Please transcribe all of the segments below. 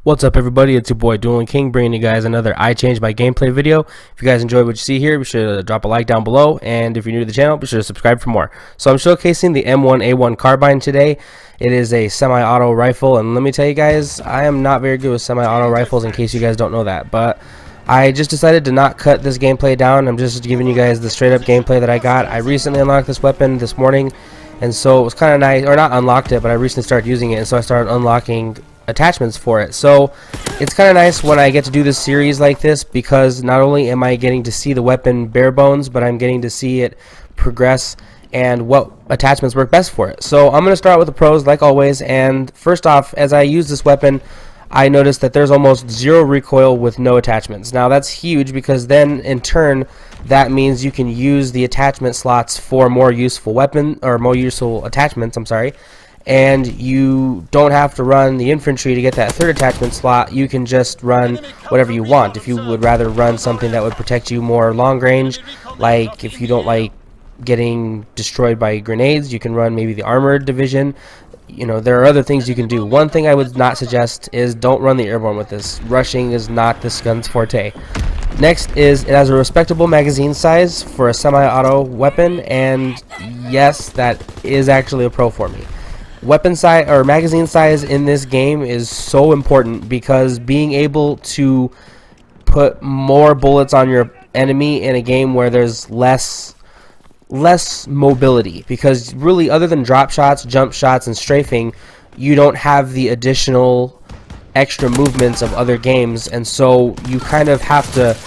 What's up, everybody? It's your boy Dueling King, bringing you guys another iChange my gameplay video. If you guys enjoyed what you see here, be sure to drop a like down below, and if you're new to the channel, be sure to subscribe for more. So I'm showcasing the M1A1 carbine today. It is a semi-auto rifle, and let me tell you guys, I am not very good with semi-auto rifles, in case you guys don't know that, but I just decided to not cut this gameplay down. I'm just giving you guys the straight up gameplay that I got. I recently unlocked this weapon this morning, and so it was kind of nice, or not unlocked it, but I recently started using it, and so I started unlocking attachments for it. So it's kind of nice when I get to do this series like this, because not only am I getting to see the weapon bare bones, but I'm getting to see it progress and what attachments work best for it. So I'm going to start with the pros like always, and first off, as I use this weapon, I noticed that there's almost zero recoil with no attachments. Now that's huge, because then in turn that means you can use the attachment slots for more useful weapon, or more useful attachments, I'm sorry, and you don't have to run the infantry to get that third attachment slot. You can just run whatever you want. If you would rather run something that would protect you more long range, like if you don't like getting destroyed by grenades, you can run maybe the armored division. You know, there are other things you can do. One thing I would not suggest is don't run the airborne with this. Rushing is not this gun's forte. Next is it has a respectable magazine size for a semi-auto weapon, and yes, that is actually a pro for me. Weapon size or magazine size in this game is so important, because being able to put more bullets on your enemy in a game where there's less mobility, because really other than drop shots, jump shots, and strafing, you don't have the additional extra movements of other games, and so you kind of have to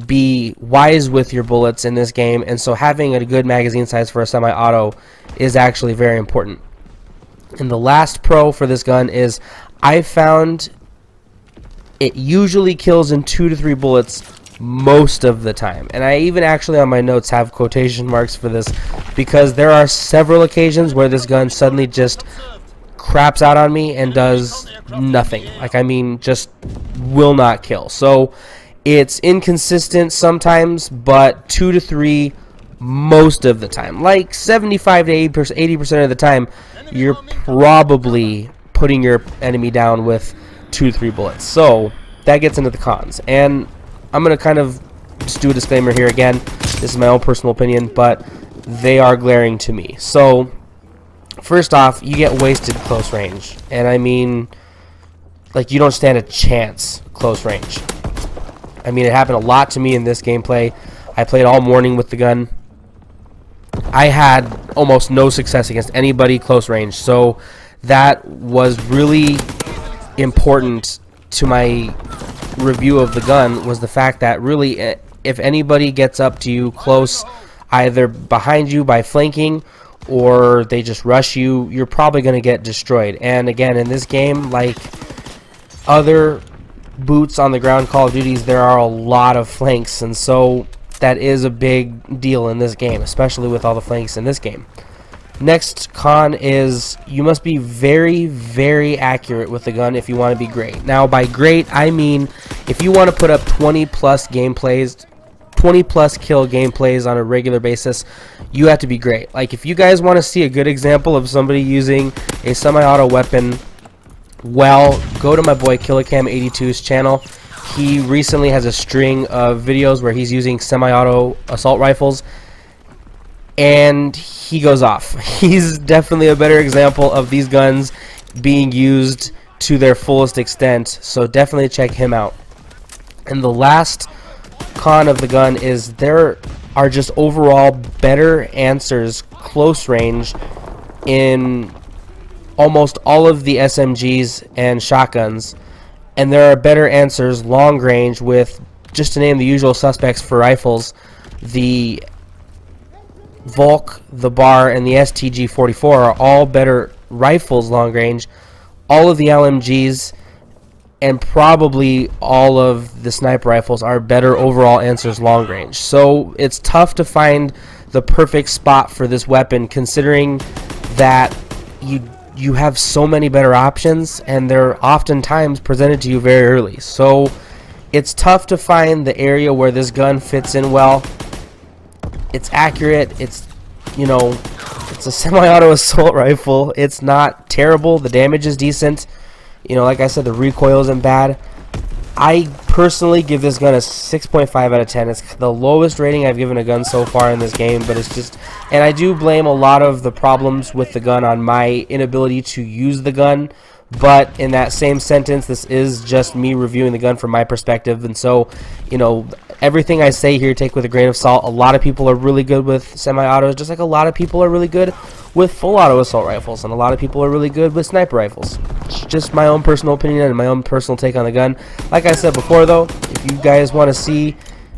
be wise with your bullets in this game, and so having a good magazine size for a semi-auto is actually very important. And the last pro for this gun is I found it usually kills in 2 to 3 bullets most of the time. And I even actually on my notes have quotation marks for this, because there are several occasions where this gun suddenly just craps out on me and does nothing. Like, I mean, just will not kill. So it's inconsistent sometimes, but 2 to 3 most of the time, like 75 to 80% of the time, you're probably putting your enemy down with 2 to 3 bullets. So that gets into the cons, and I'm going to kind of just do a disclaimer here again. This is my own personal opinion, but they are glaring to me. So first off, you get wasted close range, and I mean, like, you don't stand a chance close range. I mean, it happened a lot to me in this gameplay. I played all morning with the gun. I had almost no success against anybody close range, so that was really important to my review of the gun, was the fact that really if anybody gets up to you close, either behind you by flanking or they just rush you, you're probably going to get destroyed. And again, in this game, like other boots on the ground Call of Duties, there are a lot of flanks, and so that is a big deal in this game, especially with all the flanks in this game. Next con is you must be very, very accurate with the gun if you want to be great. Now, by great, I mean if you want to put up 20 plus gameplays, 20 plus kill gameplays on a regular basis, you have to be great. Like, if you guys want to see a good example of somebody using a semi-auto weapon, well, go to my boy KillerCam82's channel. He recently has a string of videos where he's using semi-auto assault rifles, and he goes off. He's definitely a better example of these guns being used to their fullest extent, so definitely check him out. And the last con of the gun is there are just overall better answers close range in almost all of the SMGs and shotguns, and there are better answers long range with, just to name the usual suspects for rifles, the Volk, the Bar, and the STG-44 are all better rifles long range. All of the LMGs and probably all of the sniper rifles are better overall answers long range. So it's tough to find the perfect spot for this weapon, considering that you have so many better options, and they're oftentimes presented to you very early. So it's tough to find the area where this gun fits in well. It's accurate. It's, you know, it's a semi-auto assault rifle. It's not terrible. The damage is decent. You know, like I said, the recoil isn't bad. I personally give this gun a 6.5 out of 10. It's the lowest rating I've given a gun so far in this game, but it's just, and I do blame a lot of the problems with the gun on my inability to use the gun, but in that same sentence, this is just me reviewing the gun from my perspective, and so, you know, everything I say here take with a grain of salt. A lot of people are really good with semi-autos, just like a lot of people are really good with full auto assault rifles, and a lot of people are really good with sniper rifles. It's just my own personal opinion and my own personal take on the gun. Like I said before, though, if you guys want to see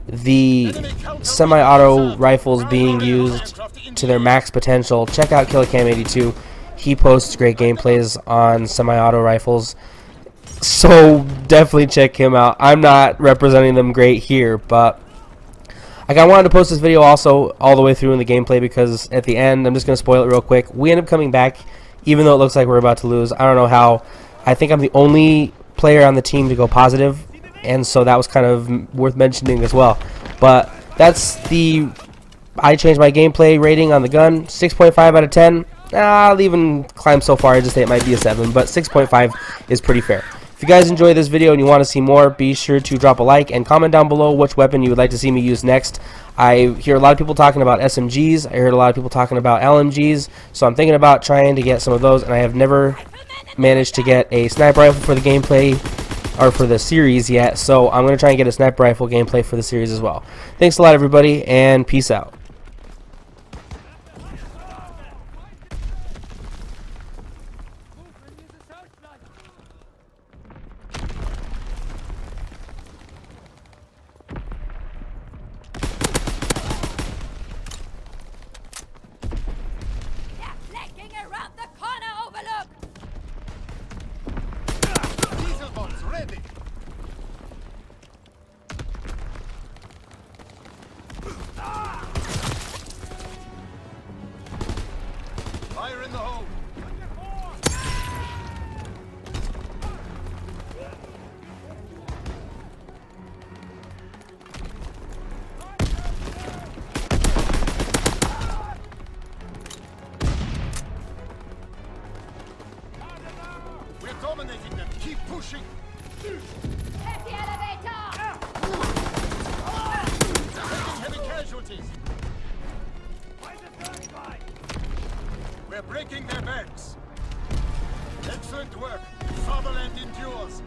the semi-auto rifles being used to their max potential, check out KillCam82. He posts great gameplays on semi-auto rifles, so definitely check him out. I'm not representing them great here, but I wanted to post this video also all the way through in the gameplay because at the end, I'm just going to spoil it real quick. We end up coming back, even though it looks like we're about to lose. I don't know how. I think I'm the only player on the team to go positive, and so that was kind of worth mentioning as well. But that's the I changed my gameplay rating on the gun, 6.5 out of 10. I'll even climb so far as to say it might be a 7, but 6.5 is pretty fair. If you guys enjoyed this video and you want to see more, be sure to drop a like and comment down below which weapon you would like to see me use next. I hear a lot of people talking about SMGs. I heard a lot of people talking about LMGs, so I'm thinking about trying to get some of those, and I have never managed to get a sniper rifle for the gameplay or for the series yet, so I'm going to try and get a sniper rifle gameplay for the series as well. Thanks a lot, everybody, and peace out. Around the corner, overlook! Diesel bombs ready! Fire in the hole! We're dominating them. Keep pushing. Hit the elevator! Taking heavy casualties. We're breaking their backs. Excellent work. Fatherland endures.